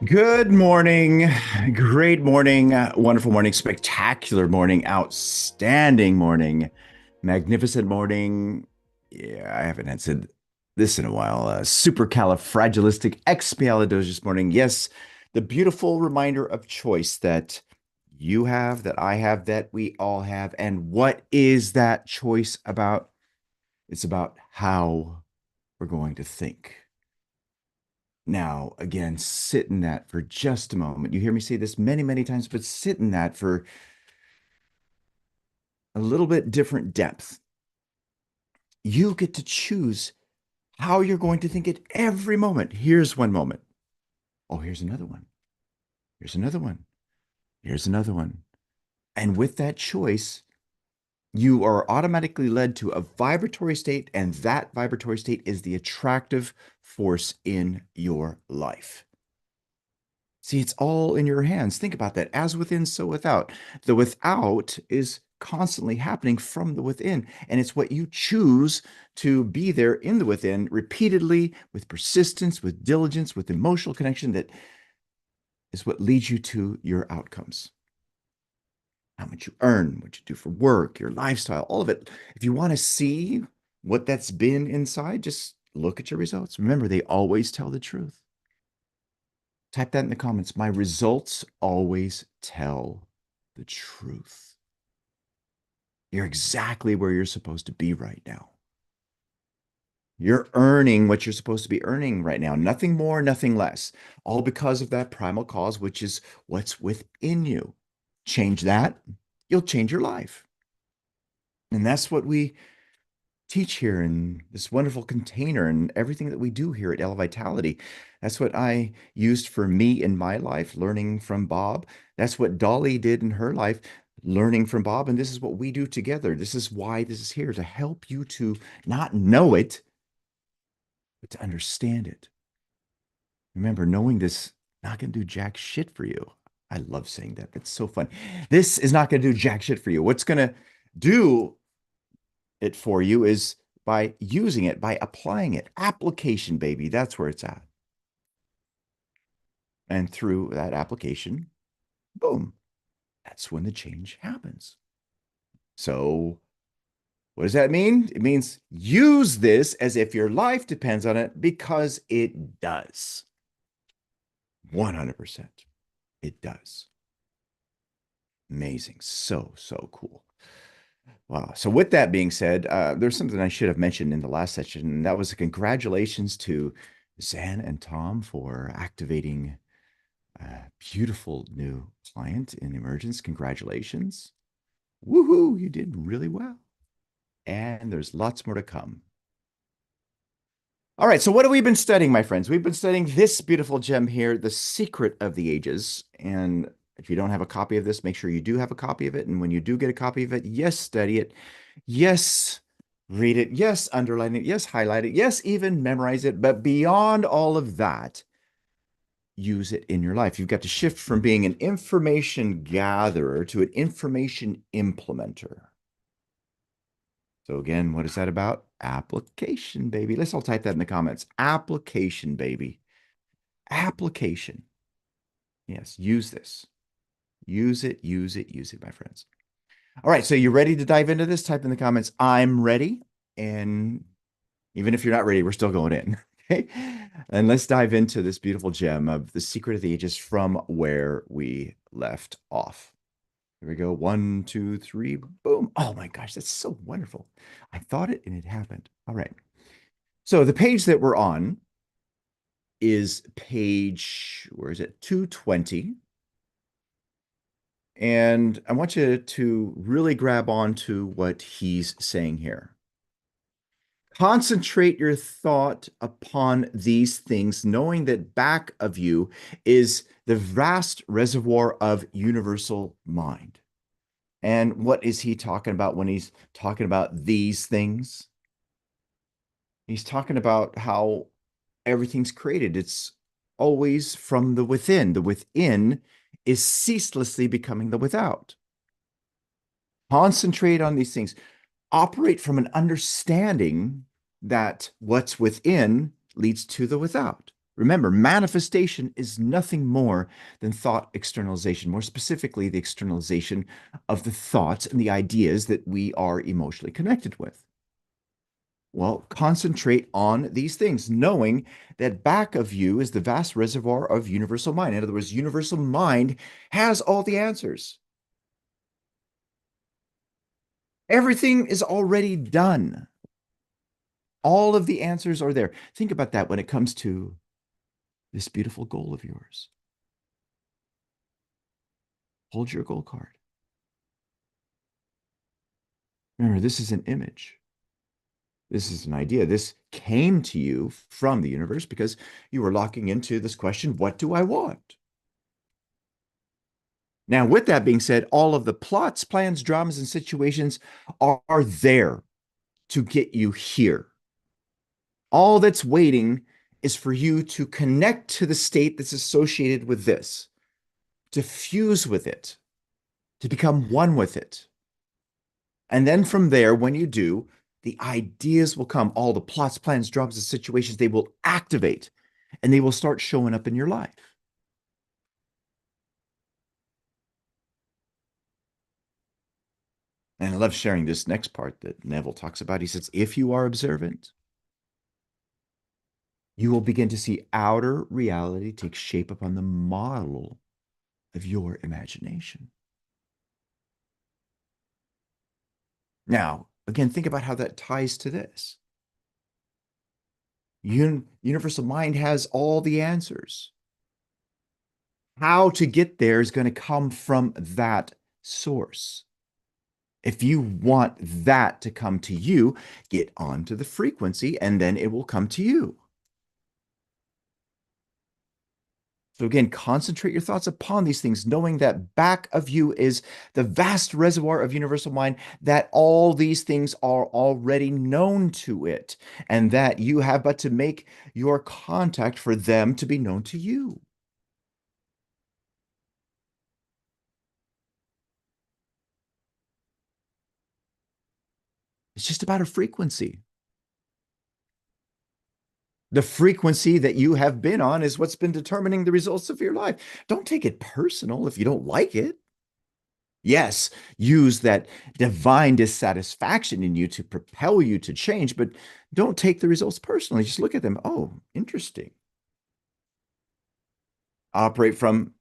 Good morning. Great morning. Wonderful morning. Spectacular morning. Outstanding morning. Magnificent morning. Yeah, I haven't had said this in a while. Supercalifragilisticexpialidocious morning. Yes, the beautiful reminder of choice that you have, that I have, that we all have. And what is that choice about? It's about how we're going to think. Now, again, sit in that for just a moment. You hear me say this many, many times, but sit in that for a little bit different depth. You get to choose how you're going to think at every moment. Here's one moment. Oh, here's another one. Here's another one. Here's another one. And with that choice, you are automatically led to a vibratory state, and that vibratory state is the attractive force in your life. See, it's all in your hands. Think about that. As within, so without. The without is constantly happening from the within. And it's what you choose to be there in the within repeatedly, with persistence, with diligence, with emotional connection, that is what leads you to your outcomes. How much you earn, what you do for work, your lifestyle, all of it. If you want to see what that's been inside, just look at your results. Remember, they always tell the truth. Type that in the comments. My results always tell the truth. You're exactly where you're supposed to be right now. You're earning what you're supposed to be earning right now. Nothing more, nothing less. All because of that primal cause, which is what's within you. Change that, you'll change your life. And that's what we teach here in this wonderful container and everything that we do here at Elevitality. That's what I used for me in my life, learning from Bob. That's what Dolly did in her life, learning from Bob. And this is what we do together. This is why this is here, to help you to not know it, but to understand it. Remember, knowing this not going to do jack shit for you. I love saying that. That's so fun. This is not going to do jack shit for you. What's going to do it for you is by using it, by applying it. Application, baby. That's where it's at. And through that application, boom, that's when the change happens. So, what does that mean? It means use this as if your life depends on it, because it does. 100%. It does. Amazing. So, so cool. Wow. So, with that being said, there's something I should have mentioned in the last session, and that was congratulations to Zan and Tom for activating a beautiful new client in Emergence. Congratulations. Woohoo. You did really well. And there's lots more to come. All right. So, what have we been studying, my friends? We've been studying this beautiful gem here, The Secret of the Ages. And if you don't have a copy of this, make sure you do have a copy of it. And when you do get a copy of it, yes, study it. Yes, read it. Yes, underline it. Yes, highlight it. Yes, even memorize it. But beyond all of that, use it in your life. You've got to shift from being an information gatherer to an information implementer. So again, what is that about? Application, baby. Let's all type that in the comments. Application, baby. Application. Yes, use this. Use it, use it, use it, my friends. All right, so you ready to dive into this? Type in the comments, I'm ready. And even if you're not ready, we're still going in. Okay. And let's dive into this beautiful gem of The Secret of the Ages from where we left off. Here we go. 1, 2, 3, boom. Oh my gosh, that's so wonderful. I thought it and it happened. All right. So the page that we're on is page, where is it? 220. And I want you to really grab on to what he's saying here. Concentrate your thought upon these things, knowing that back of you is the vast reservoir of universal mind. And what is he talking about when he's talking about these things? He's talking about how everything's created. It's always from the within. The within is ceaselessly becoming the without. Concentrate on these things. Operate from an understanding that what's within leads to the without. Remember, manifestation is nothing more than thought externalization, more specifically, the externalization of the thoughts and the ideas that we are emotionally connected with. Well, concentrate on these things, knowing that back of you is the vast reservoir of universal mind. In other words, universal mind has all the answers. Everything is already done. All of the answers are there. Think about that when it comes to this beautiful goal of yours. Hold your goal card. Remember, this is an image. This is an idea. This came to you from the universe because you were locking into this question, what do I want? Now, with that being said, all of the plots, plans, dramas, and situations are there to get you here. All that's waiting is for you to connect to the state that's associated with this, to fuse with it, to become one with it. And then from there, when you do, the ideas will come. All the plots, plans, dramas, and situations, they will activate and they will start showing up in your life. And I love sharing this next part that Neville talks about. He says, if you are observant, you will begin to see outer reality take shape upon the model of your imagination. Now, again, think about how that ties to this. Universal mind has all the answers. How to get there is going to come from that source. If you want that to come to you, get onto the frequency and then it will come to you. So again, concentrate your thoughts upon these things, knowing that back of you is the vast reservoir of universal mind, that all these things are already known to it, and that you have but to make your contact for them to be known to you. It's just about a frequency. The frequency that you have been on is what's been determining the results of your life. Don't take it personal if you don't like it. Yes, use that divine dissatisfaction in you to propel you to change, but don't take the results personally. Just look at them. Oh, interesting. Operate from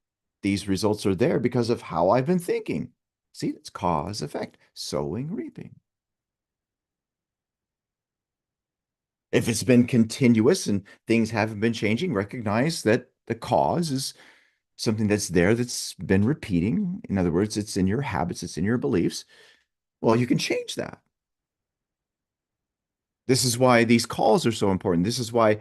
these results are there because of how I've been thinking. See, it's cause, effect, sowing, reaping. If it's been continuous and things haven't been changing, recognize that the cause is something that's there that's been repeating. In other words, it's in your habits, it's in your beliefs. Well, you can change that. This is why these calls are so important. This is why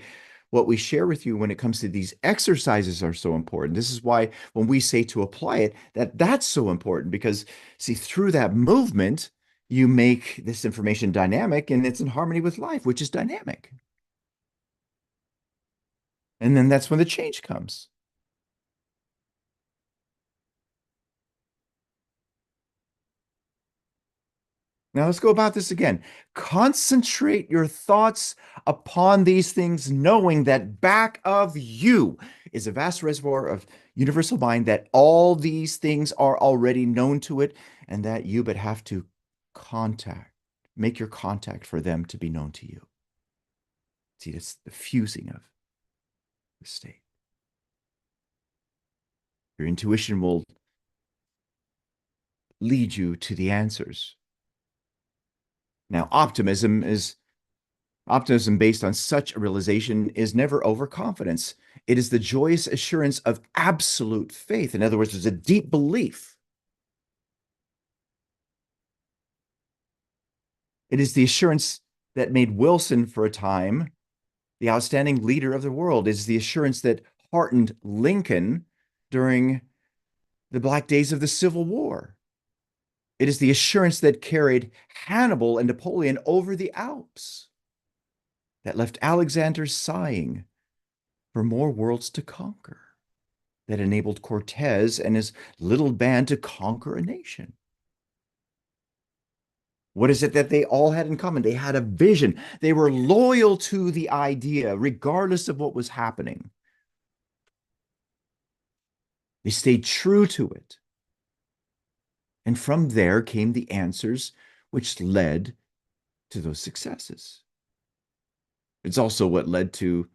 what we share with you when it comes to these exercises are so important. This is why when we say to apply it, that's so important because see, through that movement, you make this information dynamic and it's in harmony with life, which is dynamic. And then that's when the change comes. Now let's go about this again. Concentrate your thoughts upon these things, knowing that back of you is a vast reservoir of universal mind, that all these things are already known to it, and that you but have to make your contact for them to be known to you. See, that's the fusing of the state. Your intuition will lead you to the answers. Now, optimism based on such a realization is never overconfidence. It is the joyous assurance of absolute faith. In other words, there's a deep belief. It is the assurance that made Wilson for a time the outstanding leader of the world. It is the assurance that heartened Lincoln during the Black Days of the Civil War. It is the assurance that carried Hannibal and Napoleon over the Alps, that left Alexander sighing for more worlds to conquer, that enabled Cortez and his little band to conquer a nation. What is it that they all had in common? They had a vision. They were loyal to the idea, regardless of what was happening. They stayed true to it. And from there came the answers which led to those successes. It's also what led to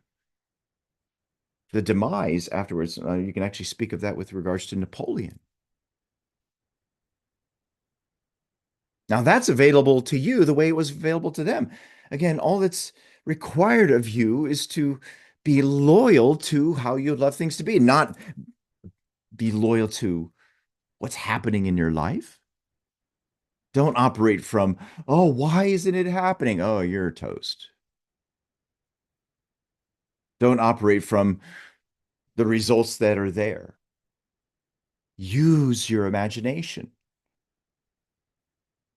the demise afterwards. You can actually speak of that with regards to Napoleon. Now that's available to you the way it was available to them. Again, all that's required of you is to be loyal to how you love things to be, not be loyal to what's happening in your life. Don't operate from, oh, why isn't it happening? Oh, you're toast. Don't operate from the results that are there. Use your imagination.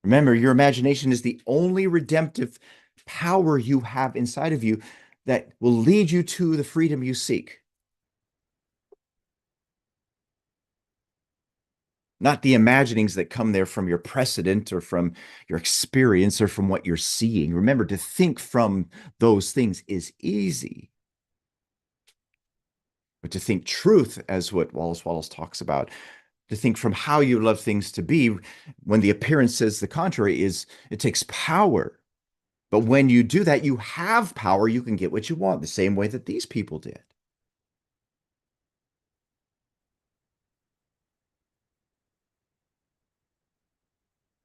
Remember, your imagination is the only redemptive power you have inside of you that will lead you to the freedom you seek. Not the imaginings that come there from your precedent or from your experience or from what you're seeing. Remember, to think from those things is easy. But to think truth, as what Wallace Wattles talks about, to think from how you love things to be, when the appearance says the contrary, is it takes power. But when you do that, you have power. You can get what you want the same way that these people did.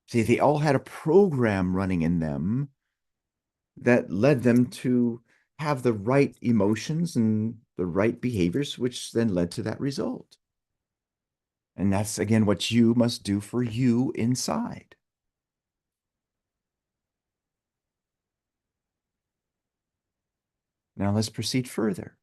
See, they all had a program running in them that led them to have the right emotions and the right behaviors, which then led to that result. And that's, again, what you must do for you inside. Now let's proceed further.